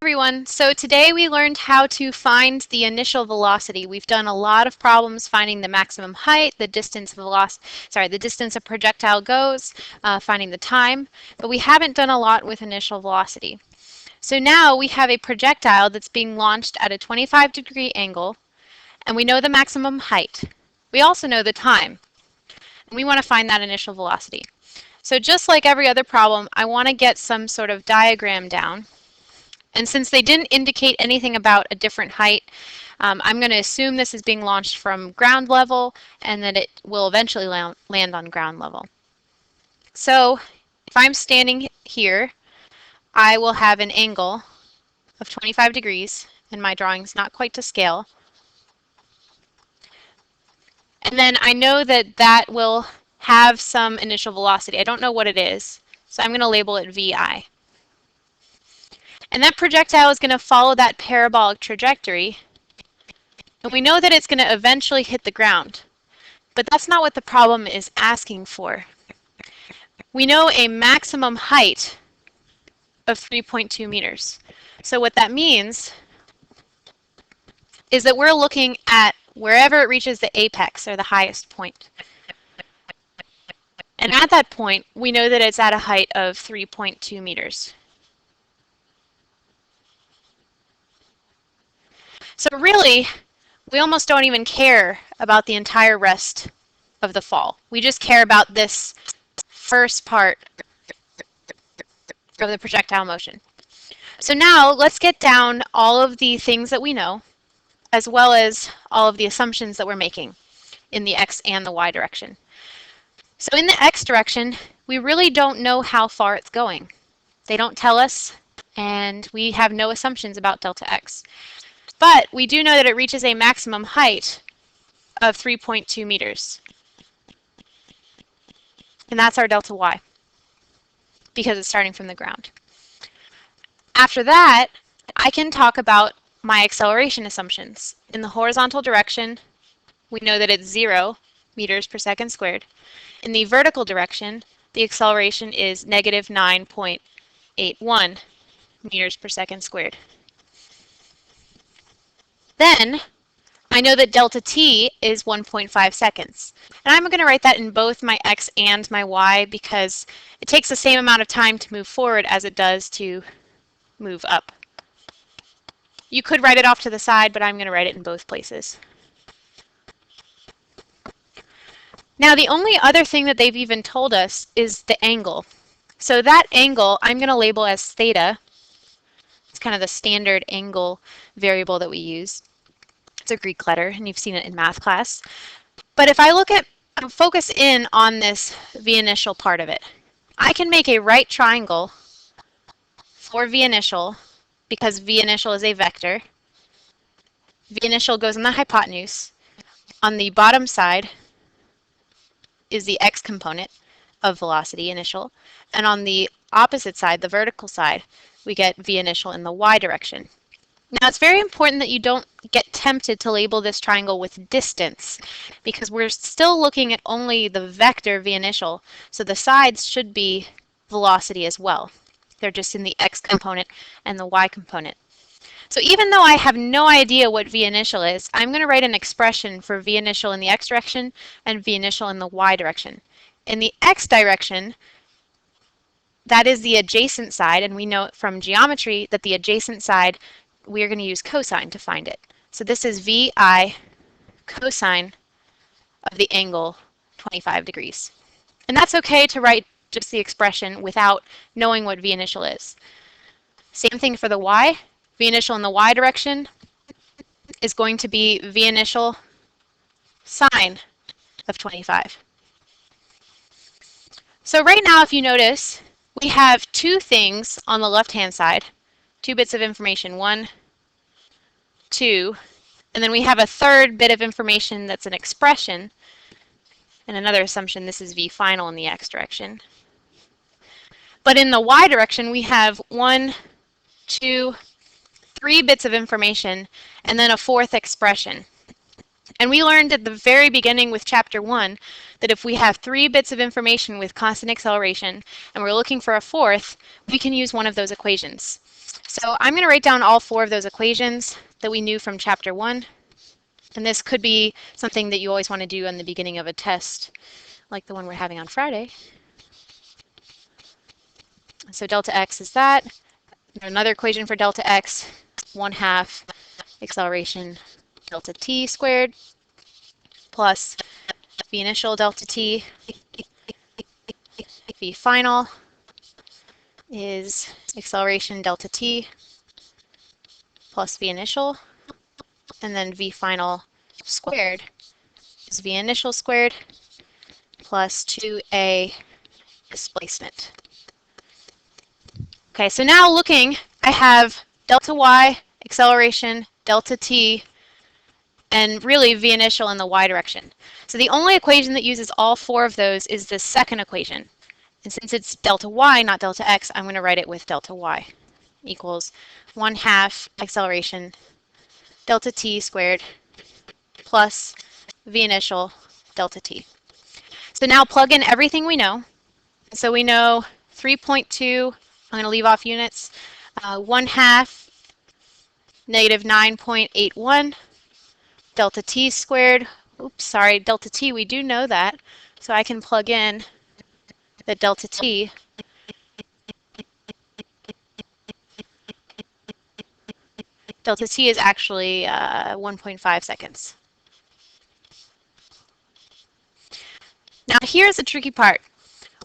everyone. So today we learned how to find the initial velocity. We've done a lot of problems finding the maximum height, the distance the distance a projectile goes, finding the time, but we haven't done a lot with initial velocity. So now we have a projectile that's being launched at a 25-degree angle, and we know the maximum height. We also know the time, and we want to find that initial velocity. So just like every other problem, I want to get some sort of diagram down. And since they didn't indicate anything about a different height, I'm going to assume this is being launched from ground level and that it will eventually land on ground level. So if I'm standing here, I will have an angle of 25 degrees, and my drawing's not quite to scale. And then I know that that will have some initial velocity. I don't know what it is, so I'm going to label it VI. And that projectile is going to follow that parabolic trajectory. And we know that it's going to eventually hit the ground. But that's not what the problem is asking for. We know a maximum height of 3.2 meters. So what that means is that we're looking at wherever it reaches the apex, or the highest point. And at that point, we know that it's at a height of 3.2 meters. So really, we almost don't even care about the entire rest of the fall. We just care about this first part of the projectile motion. So now let's get down all of the things that we know, as well as all of the assumptions that we're making in the x and the y direction. So in the x direction, we really don't know how far it's going. They don't tell us, and we have no assumptions about delta x. But we do know that it reaches a maximum height of 3.2 meters. And that's our delta y, because it's starting from the ground. After that, I can talk about my acceleration assumptions. In the horizontal direction, we know that it's 0 meters per second squared. In the vertical direction, the acceleration is negative 9.81 meters per second squared. Then I know that delta t is 1.5 seconds. And I'm going to write that in both my x and my y because it takes the same amount of time to move forward as it does to move up. You could write it off to the side, but I'm going to write it in both places. Now the only other thing that they've even told us is the angle. So that angle I'm going to label as theta. It's kind of the standard angle variable that we use. It's a Greek letter, and you've seen it in math class. But if I focus in on this v initial part of it, I can make a right triangle for v initial because v initial is a vector. V initial goes on the hypotenuse. On the bottom side is the x component of velocity initial, and on the opposite side, the vertical side, we get v initial in the y direction. Now it's very important that you don't get tempted to label this triangle with distance because we're still looking at only the vector v initial, so the sides should be velocity as well. They're just in the x component and the y component. So even though I have no idea what v initial is, I'm going to write an expression for v initial in the x direction and v initial in the y direction. In the x direction, that is the adjacent side, and we know from geometry that the adjacent side, we are going to use cosine to find it. So this is VI cosine of the angle 25 degrees. And that's okay to write just the expression without knowing what v initial is. Same thing for the y. V initial in the y direction is going to be v initial sine of 25. So right now, if you notice, we have two things on the left-hand side, 2 bits of information, 1, 2, and then we have a third bit of information that's an expression, and another assumption, this is v final in the x direction. But in the y direction, we have 1, 2, 3 bits of information, and then a fourth expression. And we learned at the very beginning with chapter 1 that if we have 3 bits of information with constant acceleration and we're looking for a fourth, we can use one of those equations. So I'm going to write down all 4 of those equations that we knew from chapter 1. And this could be something that you always want to do in the beginning of a test, like the one we're having on Friday. So delta x is that. Another equation for delta x, 1/2 acceleration delta t squared plus v initial delta t. V final is acceleration delta t plus v initial, and then v final squared is v initial squared plus 2a displacement. Okay, so now looking, I have delta y, acceleration, delta t, and really v initial in the y direction. So the only equation that uses all 4 of those is the second equation. And since it's delta y, not delta x, I'm going to write it with delta y equals 1/2 acceleration delta t squared plus v initial delta t. So now plug in everything we know. So we know 3.2, I'm going to leave off units, 1/2 negative 9.81 delta t squared. Oops, sorry, delta t, we do know that. So I can plug in the delta t. Delta t is actually 1.5 seconds. Now here's the tricky part.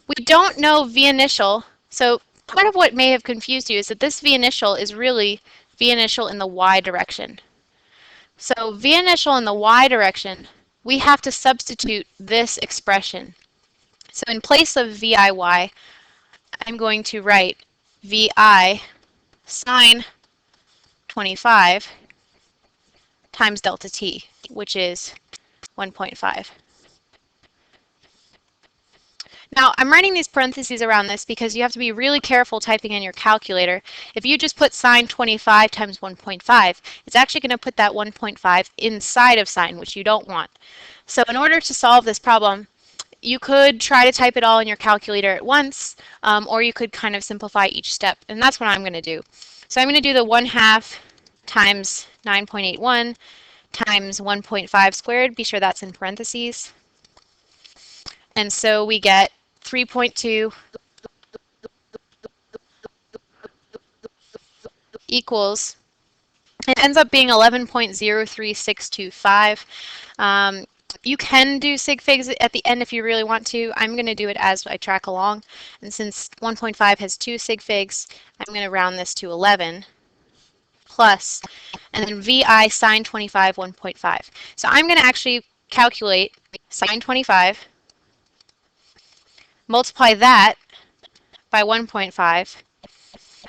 We don't know v initial, so part of what may have confused you is that this v initial is really v initial in the y direction. So v initial in the y direction, we have to substitute this expression. So in place of VIY, I'm going to write VI sine 25 times delta t, which is 1.5. Now, I'm writing these parentheses around this because you have to be really careful typing in your calculator. If you just put sine 25 times 1.5, it's actually going to put that 1.5 inside of sine, which you don't want. So in order to solve this problem, you could try to type it all in your calculator at once, or you could kind of simplify each step, and that's what I'm going to do. So I'm going to do the 1/2 times 9.81 times 1.5 squared. Be sure that's in parentheses. And so we get 3.2 equals, it ends up being 11.03625. You can do sig figs at the end if you really want to. I'm going to do it as I track along. And since 1.5 has 2 sig figs, I'm going to round this to 11 plus, and then VI sine 25 1.5. So I'm going to actually calculate sine 25, multiply that by 1.5,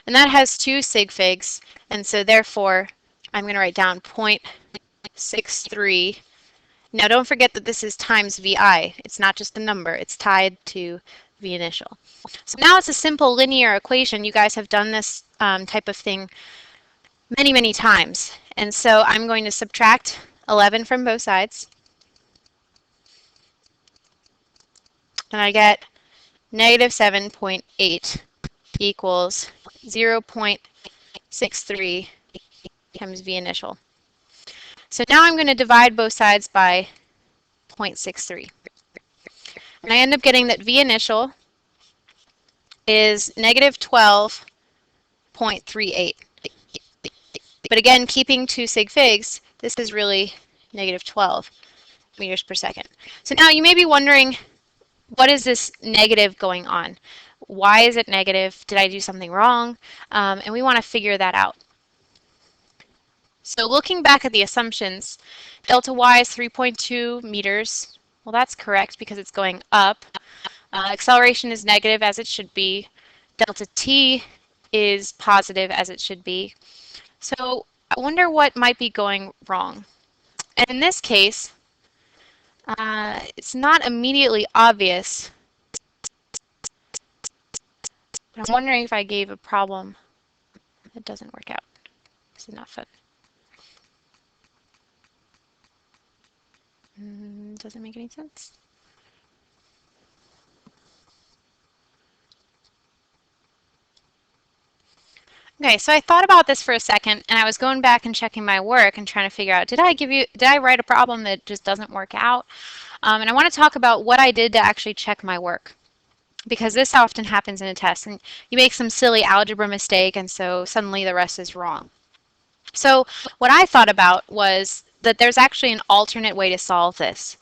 and that has 2 sig figs, and so therefore I'm going to write down 0.63. Now don't forget that this is times VI. It's not just a number, it's tied to V initial. So now it's a simple linear equation. You guys have done this type of thing many, many times. And so I'm going to subtract 11 from both sides. And I get negative 7.8 equals 0.63 times V initial. So now I'm going to divide both sides by 0.63. And I end up getting that V initial is negative 12.38. But again, keeping 2 sig figs, this is really negative 12 meters per second. So now you may be wondering, what is this negative going on? Why is it negative? Did I do something wrong? And we want to figure that out. So looking back at the assumptions, delta y is 3.2 meters. Well, that's correct because it's going up. Acceleration is negative as it should be. Delta t is positive as it should be. So I wonder what might be going wrong. And in this case, it's not immediately obvious. I'm wondering if I gave a problem that doesn't work out. This is not fun. Doesn't make any sense. Okay, so I thought about this for a second, and I was going back and checking my work and trying to figure out, did I write a problem that just doesn't work out? And I want to talk about what I did to actually check my work, because this often happens in a test, and you make some silly algebra mistake, and so suddenly the rest is wrong. So what I thought about was that there's actually an alternate way to solve this.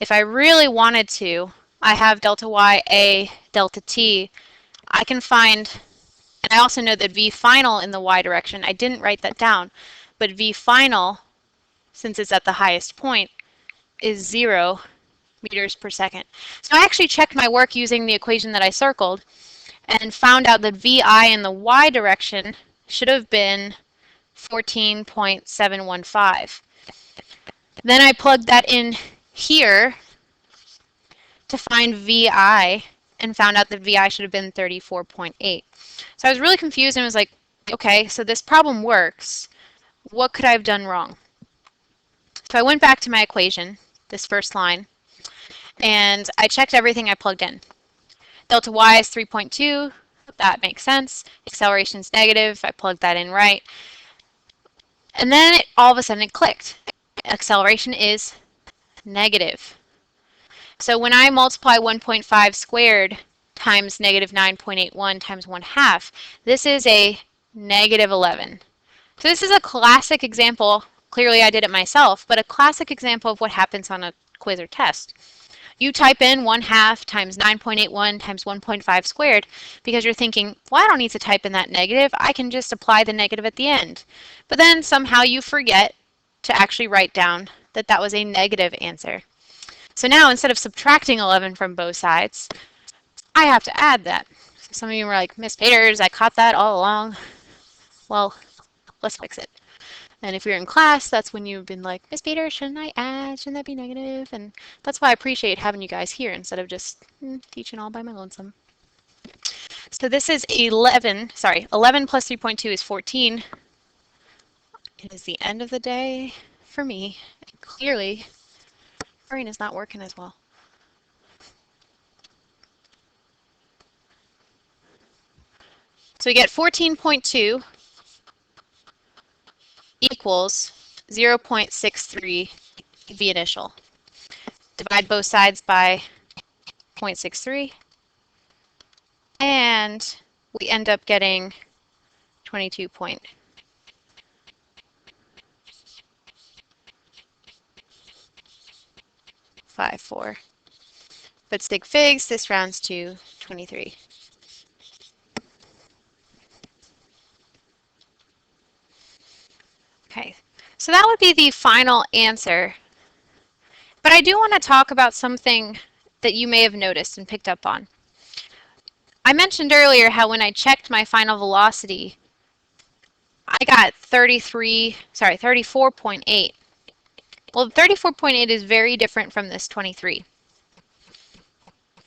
If I really wanted to, I have delta y, a, delta t. I can find, and I also know that v final in the y direction, I didn't write that down, but v final, since it's at the highest point, is 0 meters per second. So I actually checked my work using the equation that I circled and found out that vi in the y direction should have been 14.715. Then I plugged that in here to find VI and found out that VI should have been 34.8. So I was really confused and was like, okay, so this problem works. What could I have done wrong? So I went back to my equation, this first line, and I checked everything I plugged in. Delta y is 3.2. That makes sense. Acceleration is negative. I plugged that in right. And then all of a sudden it clicked. Acceleration is negative. So when I multiply 1.5 squared times negative 9.81 times 1/2, this is a negative 11. So this is a classic example. Clearly I did it myself, but a classic example of what happens on a quiz or test. You type in 1/2 times 9.81 times 1.5 squared because you're thinking, well, I don't need to type in that negative. I can just apply the negative at the end. But then somehow you forget to actually write down that that was a negative answer. So now instead of subtracting 11 from both sides, I have to add that. So some of you were like, Miss Peters, I caught that all along. Well, let's fix it. And if you're in class, that's when you've been like, Miss Peters, shouldn't I add? Shouldn't that be negative? And that's why I appreciate having you guys here instead of just teaching all by my lonesome. So this is 11 plus 3.2 is 14. It is the end of the day for me. Clearly, brain is not working as well. So we get 14.2 equals 0.63 V initial. Divide both sides by 0.63, and we end up getting 22.54. But sig figs, this rounds to 23. Okay, so that would be the final answer. But I do want to talk about something that you may have noticed and picked up on. I mentioned earlier how when I checked my final velocity, I got 34.8. Well, 34.8 is very different from this 23.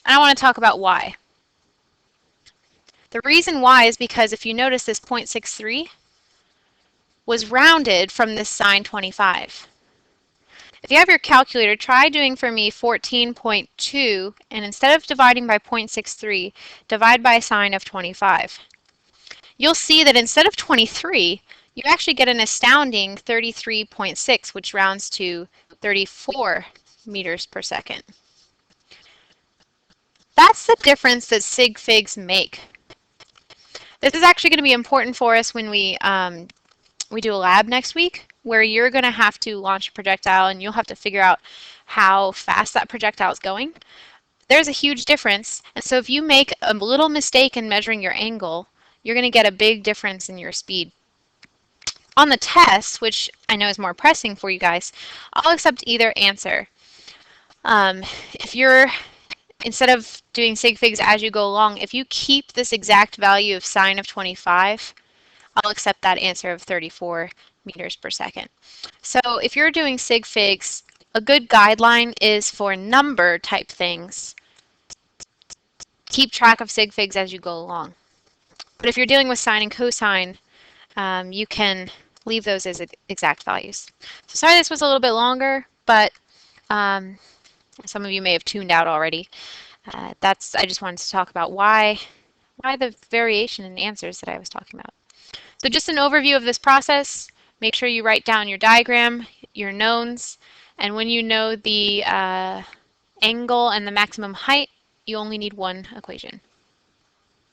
And I want to talk about why. The reason why is because if you notice this 0.63 was rounded from this sine 25. If you have your calculator, try doing for me 14.2, and instead of dividing by 0.63, divide by sine of 25. You'll see that instead of 23, you actually get an astounding 33.6, which rounds to 34 meters per second. That's the difference that sig figs make. This is actually going to be important for us when we do a lab next week, where you're going to have to launch a projectile and you'll have to figure out how fast that projectile is going. There's a huge difference, and so if you make a little mistake in measuring your angle, you're going to get a big difference in your speed. On the test, which I know is more pressing for you guys, I'll accept either answer. If you're, instead of doing sig figs as you go along, if you keep this exact value of sine of 25, I'll accept that answer of 34 meters per second. So if you're doing sig figs, a good guideline is for number type things. Keep track of sig figs as you go along. But if you're dealing with sine and cosine, you can leave those as exact values. So sorry this was a little bit longer, but Um, some of you may have tuned out already. I just wanted to talk about why the variation in answers that I was talking about. So just an overview of this process. Make sure you write down your diagram, your knowns, and when you know the angle and the maximum height, you only need one equation.